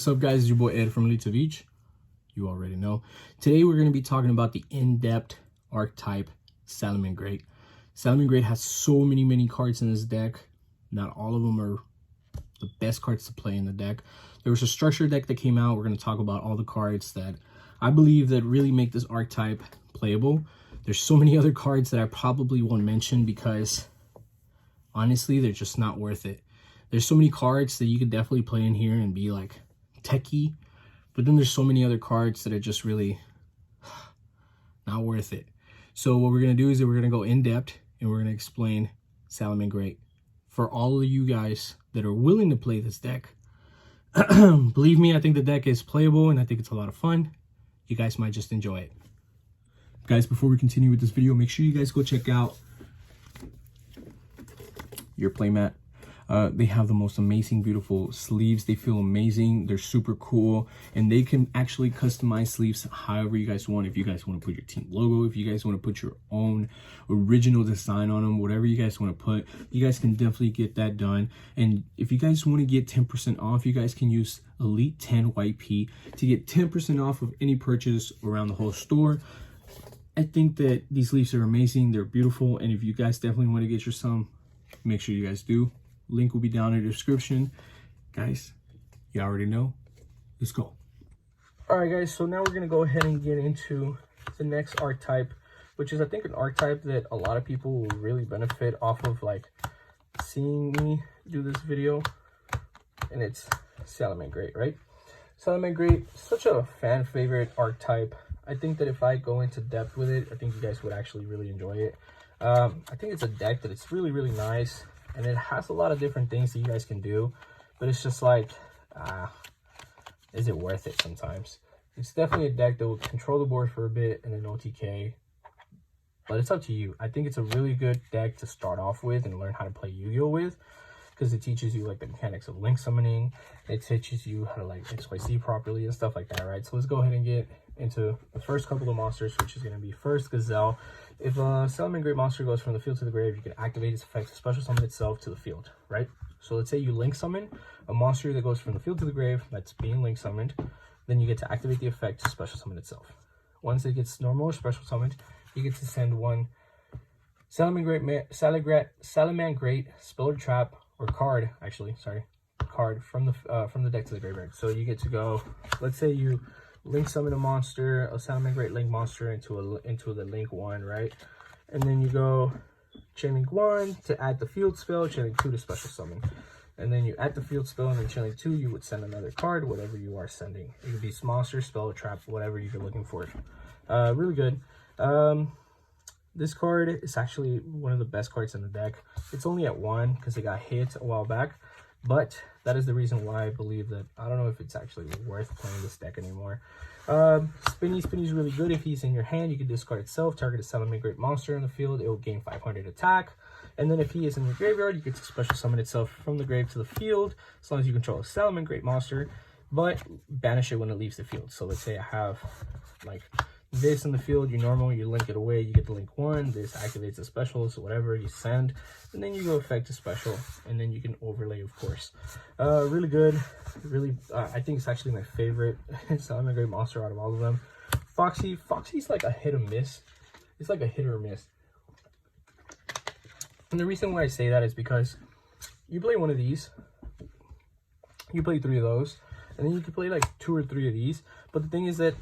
What's up, guys? It's your boy Ed from Elite to Beach. You already know. Today we're going to be talking about the in-depth Archtype Salamangreat. Salamangreat has so many cards in this deck. Not all of them are the best cards to play in the deck. There was a structure deck that came out. We're going to talk about all the cards that I believe that really make this Archtype playable. There's so many other cards that I probably won't mention because honestly, they're just not worth it. There's so many cards that you could definitely play in here and be like techie, but then there's so many other cards that are just really not worth it. So what we're going to do is that we're going to go in depth and we're going to explain Salamangreat for all of you guys that are willing to play this deck. Believe me, I think the deck is playable and I think it's a lot of fun. You guys might just enjoy it. Guys, before we continue with this video, make sure you guys go check out your playmat. They have the most amazing, beautiful sleeves. They feel amazing. They're super cool, and they can actually customize sleeves however you guys want. If you guys want to put your team logo, if you guys want to put your own original design on them, whatever you guys want to put, you guys can definitely get that done. And if you guys want to get 10% off, you guys can use Elite 10 YP to get 10% off of any purchase around the whole store. I think that these sleeves are amazing. They're beautiful, and if you guys definitely want to get your some, make sure you guys do. Link will be down in the description. Guys, you already know. Let's go. All right, guys. So now we're going to go ahead and get into the next archetype, which is, I think, an archetype that a lot of people will really benefit off of, like, seeing me do this video. And it's Salamangreat, right? Salamangreat, such a fan favorite archetype. I think that if I go into depth with it, I think you guys would actually really enjoy it. I think it's a deck that it's really nice. And it has a lot of different things that you guys can do, but it's just like, is it worth it sometimes? It's definitely a deck that will control the board for a bit and then OTK, but it's up to you. I think it's a really good deck to start off with and learn how to play Yu-Gi-Oh with, because it teaches you like the mechanics of link summoning. It teaches you how to like XYZ properly and stuff like that, right? So let's go ahead and get into the first couple of monsters, which is going to be first Gazelle. If a Salamangreat monster goes from the field to the grave, you can activate its effect to special summon itself to the field, right? So let's say you link summon a monster that goes from the field to the grave that's being link summoned, then you get to activate the effect to special summon itself. Once it gets normal or special summoned, you get to send one Salamangreat spell or trap or card, card from the deck to the graveyard. So you get to go, let's say you link summon a monster, a Salamangreat link monster into the link 1, right? And then you go chain link 1 to add the field spell, chain link 2 to special summon. And then you add the field spell, and then chain link 2, you would send another card, whatever you are sending. It could be monster, spell, trap, whatever you're looking for. Really good. This card is actually one of the best cards in the deck. It's only at 1 because it got hit a while back, but that is the reason why I believe that I don't know if it's actually worth playing this deck anymore. Spinny's really good. If he's in your hand, you can discard itself, target a Salamangreat monster in the field, it will gain 500 attack. And then if he is in your graveyard, you get to special summon itself from the grave to the field, as long as you control a Salamangreat monster, but banish it when it leaves the field. So let's say I have like this in the field, you link it away, you get the link 1, this activates the special, so whatever you send, and then you go effect to special, and then you can overlay, of course. Really good, really, I think it's actually my favorite Salamangreat monster out of all of them. Foxy's like a hit or miss. It's like a hit or miss. And the reason why I say that is because you play one of these, you play 3 of those, and then you can play like 2 or 3 of these, but the thing is that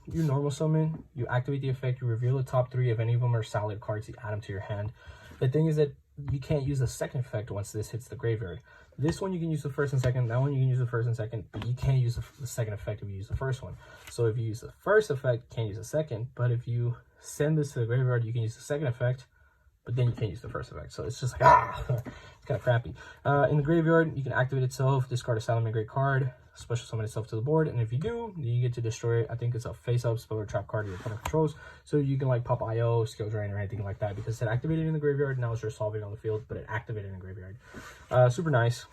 you normal summon, you activate the effect, you reveal the top 3. If any of them are solid cards, you add them to your hand. The thing is that you can't use the second effect once this hits the graveyard. This one you can use the first and second, that one you can use the first and second, but you can't use the second effect if you use the first one. So if you use the first effect, you can't use the second, but if you send this to the graveyard, you can use the second effect, but then you can't use the first effect. So it's just like, it's kind of crappy. In the graveyard, you can activate itself, discard a Salamangreat card, special summon itself to the board, and if you do, you get to destroy it. I think it's a face-up spell or trap card your opponent controls, so you can like pop IO, skill drain, or anything like that, because it activated in the graveyard, now it's resolving on the field, but it activated in the graveyard. Super nice.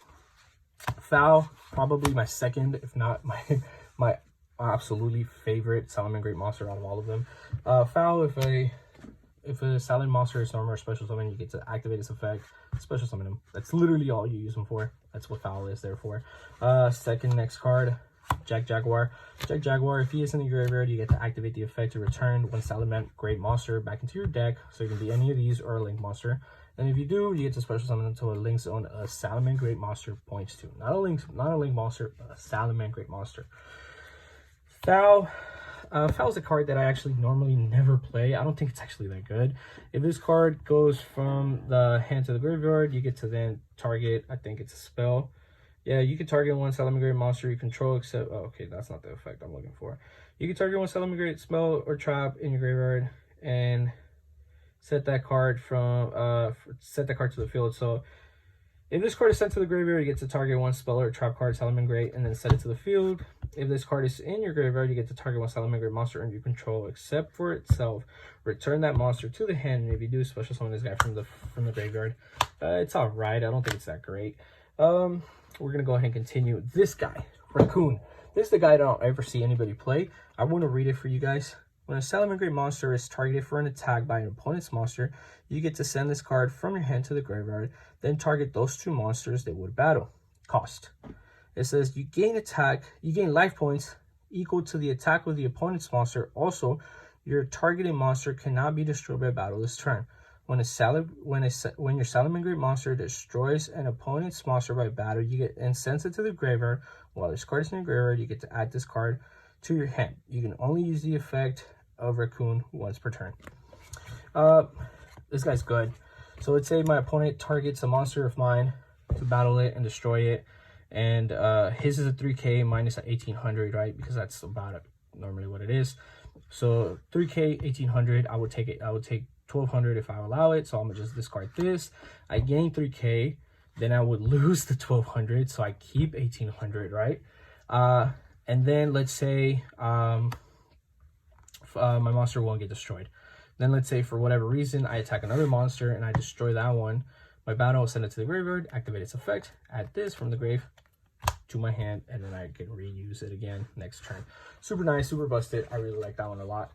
Foul, probably my second, if not my absolutely favorite Salamangreat monster out of all of them. Foul, if a Salamangreat monster is normal or special summon, you get to activate its effect, special summon him. That's literally all you use them for. That's what Foul is there for. Second next card, Jaguar. Jack Jaguar, if he is in the graveyard, you get to activate the effect to return one Salamangreat monster back into your deck. So it can be any of these or a Link monster. And if you do, you get to special summon into a Link zone a Salamangreat monster points to. Not a Link monster, but a Salamangreat monster. Foul is a card that I actually normally never play. I don't think it's actually that good. If this card goes from the hand to the graveyard, you get to then target, I think it's a spell. Yeah, you can target one Salamangreat monster you control, except, oh, okay, that's not the effect I'm looking for. You can target one Salamangreat spell or trap in your graveyard and set that card to the field. So if this card is sent to the graveyard, you get to target one spell or trap card, Salamangreat, and then set it to the field. If this card is in your graveyard, you get to target one Salamangreat monster and you control, except for itself. Return that monster to the hand, and if you do, special summon this guy from the graveyard. It's alright. I don't think it's that great. We're gonna go ahead and continue. This guy, Raccoon. This is the guy I don't ever see anybody play. I want to read it for you guys. When a Salamangreat monster is targeted for an attack by an opponent's monster, you get to send this card from your hand to the graveyard, then target those two monsters they would battle. Cost. It says you gain life points equal to the attack of the opponent's monster. Also, your targeted monster cannot be destroyed by battle this turn. When your Salamangreat monster destroys an opponent's monster by battle, you get and sends it to the graveyard. While this card is in your graveyard, you get to add this card to your hand. You can only use the effect of Raccoon once per turn. This guy's good. So let's say my opponent targets a monster of mine to battle it and destroy it, and his is a 3k minus a 1800, right? Because that's about normally what it is. So 3k 1800, I would take 1200 if I allow it. So I'm gonna just discard this. I gain 3k, then I would lose the 1200, so I keep 1800, right? And then let's say my monster won't get destroyed. Then let's say for whatever reason I attack another monster and I destroy that one. My battle will send it to the graveyard, activate its effect, add this from the grave to my hand, and then I can reuse it again next turn. Super nice, super busted. I really like that one a lot.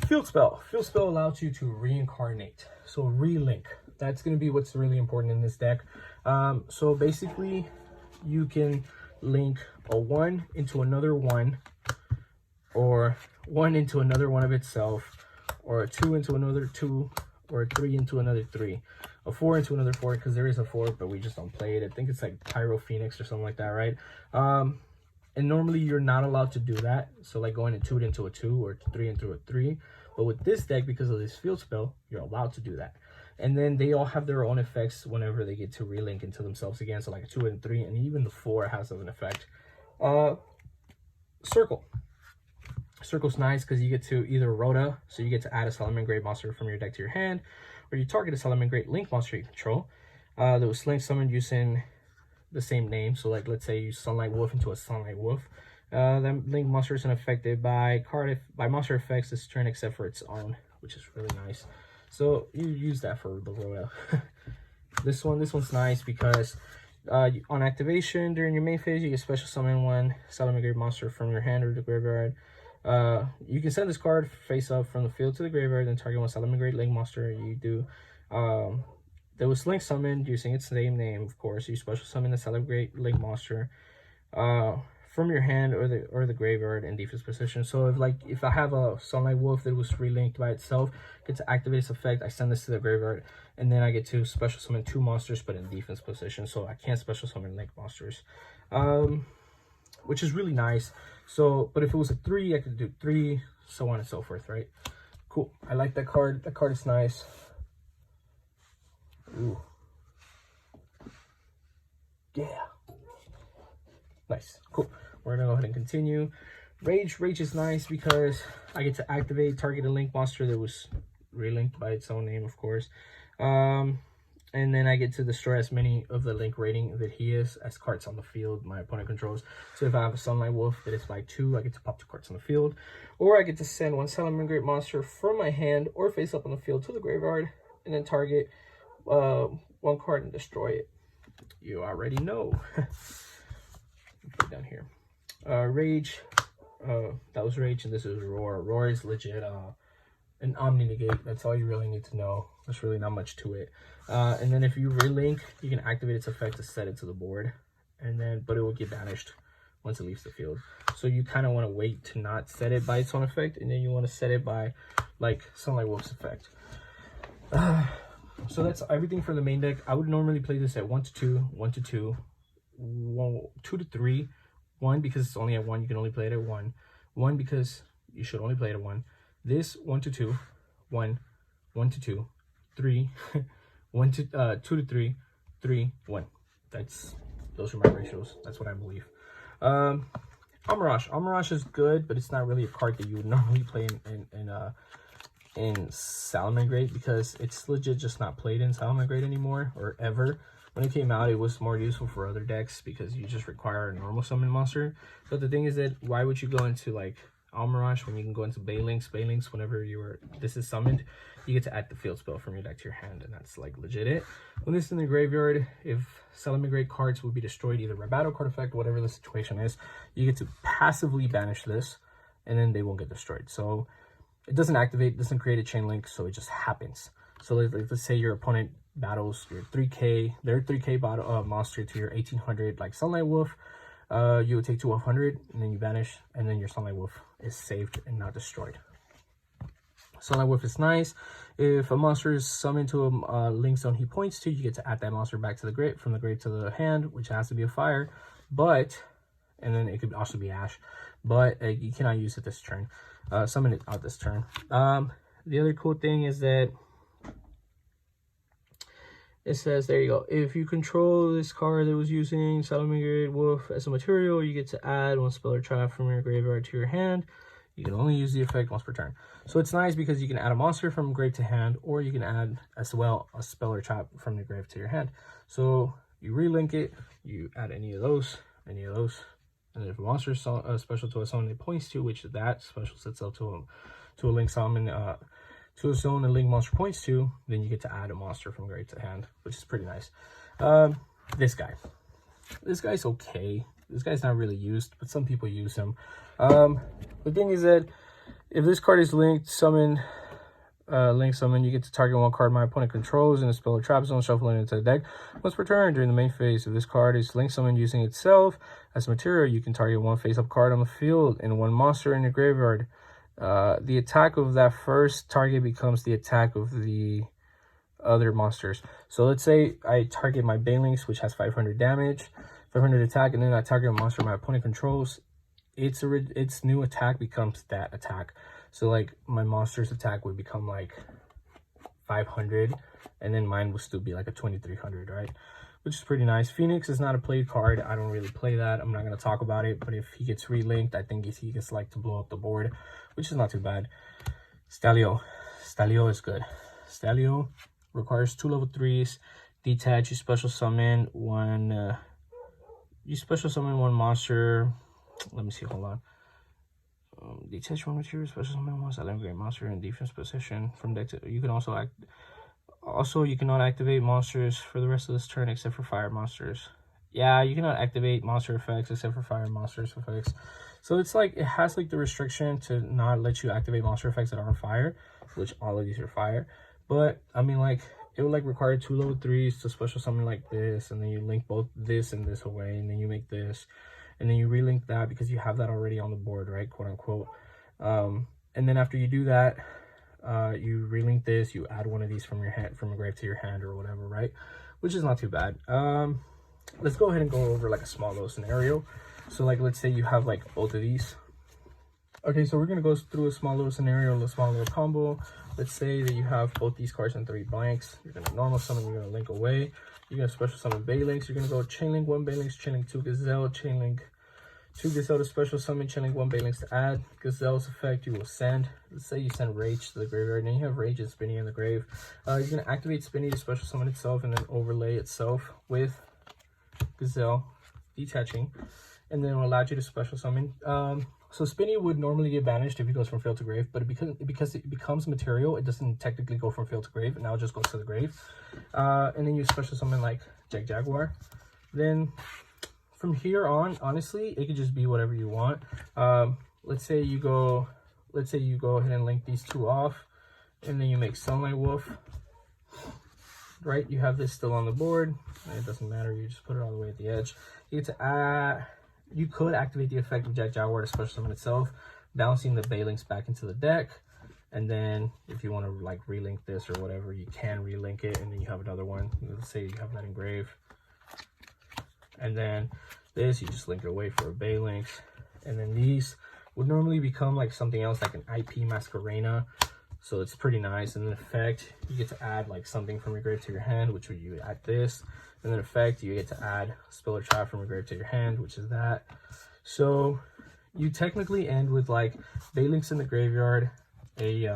Field spell. Field spell allows you to reincarnate. So relink. That's going to be what's really important in this deck. So basically, you can link a 1 into another 1, or 1 into another one of itself, or a 2 into another 2, or a 3 into another 3, a 4 into another 4, because there is a 4, but we just don't play it. I think it's like Pyro Phoenix or something like that, right? And normally you're not allowed to do that. So like going a 2 into a 2 or 3 into a 3. But with this deck, because of this field spell, you're allowed to do that. And then they all have their own effects whenever they get to relink into themselves again. So like a 2 and 3, and even the 4 has an effect. Circle. Circle's nice because you get to either Rhoda, so you get to add a Salamangreat monster from your deck to your hand, or you target a Salamangreat Link monster you control that was Link summoned using the same name. So like let's say you Sunlight Wolf into a Sunlight Wolf. That Link monster isn't affected by monster effects this turn except for its own, which is really nice. So you use that for the Rhoda. This one's nice because on activation during your main phase, you can special summon one Salamangreat monster from your hand or the graveyard. You can send this card face up from the field to the graveyard and target one Salamangreat Link monster. You do that was Link summoned using its same name, of course. You special summon the Salamangreat Link monster from your hand or the graveyard in defense position. So if I have a Sunlight Wolf that was relinked by itself, get to activate its effect, I send this to the graveyard, and then I get to special summon 2 monsters but in defense position. So I can't special summon Link monsters, which is really nice. So, but if it was a 3, I could do 3, so on and so forth, right? Cool. I like that card. That card is nice. Ooh. Yeah. Nice. Cool. We're gonna go ahead and continue. Rage is nice because I get to activate target a Link monster that was relinked by its own name, of course. And then I get to destroy as many of the Link rating that he is as cards on the field my opponent controls. So if I have a Sunlight Wolf that is by 2, I get to pop 2 cards on the field. Or I get to send one Salamangreat monster from my hand or face up on the field to the graveyard and then target 1 card and destroy it. You already know. Put it down here. Rage. That was Rage, and this is Roar. Roar is legit an Omni Negate. That's all you really need to know. There's really not much to it. And then if you relink, you can activate its effect to set it to the board, and then but it will get banished once it leaves the field. So you kind of want to wait to not set it by its own effect, and then you want to set it by like Sunlight Wolf's effect. So that's everything for the main deck. I would normally play this at 1 to 2, 1 to 2, 2 to 3, 1 because it's only at 1, you can only play it at 1, 1 because you should only play it at 1. This 1 to 2, 1, 1 to 2, 3, 1 to 2 to 3, 3, 1. Those are my ratios. That's what I believe. Amaraj is good, but it's not really a card that you would normally play in Salamangreat, because it's legit just not played in Salamangreat anymore, or ever. When it came out, it was more useful for other decks because you just require a normal summon monster. But the thing is that why would you go into like Amaraj when you can go into Baylings? Baylings, whenever this is summoned, you get to add the field spell from your deck to your hand, and that's like legit it. When this is in the graveyard, if Salamangreat cards will be destroyed, either by battle card effect, whatever the situation is, you get to passively banish this, and then they won't get destroyed. So it doesn't activate, doesn't create a chain link, so it just happens. So let's say your opponent battles your 3k, their 3k battle monster to your 1800, like Sunlight Wolf. You would take 2 100, and then you banish, and then your Sunlight Wolf is saved and not destroyed. Sunlight Wolf is nice. If a monster is summoned to a link zone he points to, you get to add that monster back to the grave, from the grave to the hand, which has to be a fire. But, and then it could also be ash, but you cannot use it this turn. Summon it out this turn. The other cool thing is that it says, there you go, if you control this card that was using Salamangreat Wolf as a material, you get to add 1 spell or trap from your graveyard to your hand. You can only use the effect once per turn. So it's nice because you can add a monster from grave to hand, or you can add as well a spell or trap from the grave to your hand. So you relink it, you add any of those, and then if a monster is special to a summon it points to, which that special sets up to a link summon, to a zone a link monster points to, then you get to add a monster from grave to hand, which is pretty nice. This guy's okay. This guy's not really used, but some people use him. The thing is that if this card is linked summon, you get to target 1 card my opponent controls in a spell or trap zone, shuffle it into the deck once per turn during the main phase. If this card is link summoned using itself as material, you can target 1 face-up card on the field and 1 monster in your graveyard. The attack of that first target becomes the attack of the other monsters. So let's say I target my Baylings, which has 500 damage, 500 attack, and then I target a monster my opponent controls. Its new attack becomes that attack. So like my monster's attack would become like 500, and then mine would still be like a 2300, right? Which is pretty nice. Phoenix is not a played card. I don't really play that. I'm not going to talk about it, but if he gets relinked, I think he gets like to blow up the board, which is not too bad. Stalio is good. Stalio requires 2 level 3s. Detach, you special summon 1 monster. Let me see, hold on. Detach 1 material, special summon 1 Salamangreat monster in defense position from deck to, you can also you cannot activate monsters for the rest of this turn except for fire monsters. Yeah, you cannot activate monster effects except for fire monsters effects. So it's like, it has like the restriction to not let you activate monster effects that aren't fire, which all of these are fire. But I mean, like, it would like require 2 level 3s to special summon like this, and then you link both this and this away, and then you make this, and then you relink that because you have that already on the board, right, quote unquote. And then after you do that, you relink this, you add 1 of these from your hand, from a grave to your hand or whatever, right? Which is not too bad. Let's go ahead and go over like a small little scenario. So like, let's say you have like both of these. Okay, so we're gonna go through a small little scenario, a small little combo. Let's say that you have both these cards and 3 blanks. You're gonna normal summon, you're gonna link away. You're gonna special summon Baylings. You're gonna go chain link 1 Baylings, chain link 2 Gazelle, chain link 2 Gazelle to special summon, chain link 1 Baylings to add. Gazelle's effect, you will send. Let's say you send Rage to the graveyard, and then you have Rage and Spinny in the grave. You're gonna activate Spinny to special summon itself, and then overlay itself with Gazelle, detaching, and then it will allow you to special summon. So Spinny would normally get banished if it goes from field to grave, but because it becomes material, it doesn't technically go from field to grave. It now just goes to the grave. And then you special summon like Jaguar. Then from here on, honestly, it could just be whatever you want. Let's say you go ahead and link these 2 off, and then you make Sunlight Wolf. Right, you have this still on the board. It doesn't matter. You just put it all the way at the edge. You get to you could activate the effect of Jack Jaguar to special summon itself, bouncing the Balinks back into the deck. And then if you want to like relink this or whatever, you can relink it, and then you have another one. Let's say you have that engraved. And then this, you just link it away for a Balinks. And then these would normally become like something else, like an IP Masquerena. So it's pretty nice. And then effect, you get to add like something from your grave to your hand, which would you add this. And then effect, you get to add Spill or Trap from your grave to your hand, which is that. So you technically end with like Balinks in the graveyard, a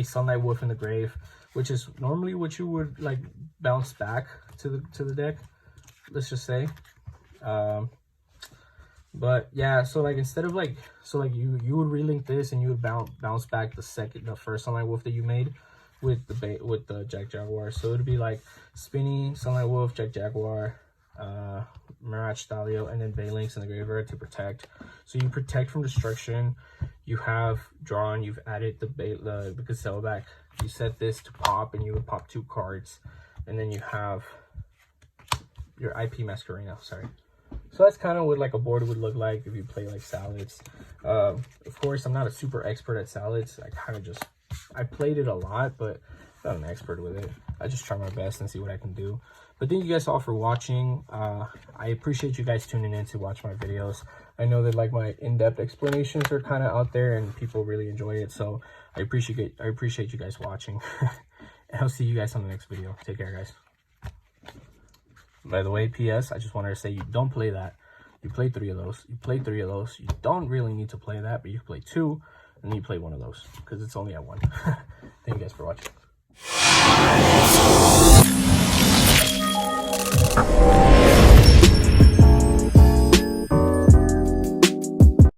Sunlight Wolf in the grave, which is normally what you would like bounce back to the deck, let's just say. But yeah, so like instead of like, so like you would relink this and you would bounce back the first Sunlight Wolf that you made with the Jack Jaguar. So it would be like Spinny, Sunlight Wolf, Jack Jaguar, Mirage Stalio, and then Balinks in the graveyard to protect. So you protect from destruction. You have drawn, you've added the Gazelle back. You set this to pop, and you would pop 2 cards, and then you have your IP Masquerena. Sorry. So that's kind of what like a board would look like if you play like Salads. Of course, I'm not a super expert at Salads. I played it a lot, but I'm not an expert with it. I just try my best and see what I can do. But thank you guys all for watching. I appreciate you guys tuning in to watch my videos. I know that like my in-depth explanations are kind of out there and people really enjoy it. So I appreciate you guys watching. And I'll see you guys on the next video. Take care, guys. By the way, PS, I just wanted to say you don't play that. You play 3 of those. You play 3 of those. You don't really need to play that, but you can play 2, and then you play 1 of those because it's only at 1. Thank you guys for watching.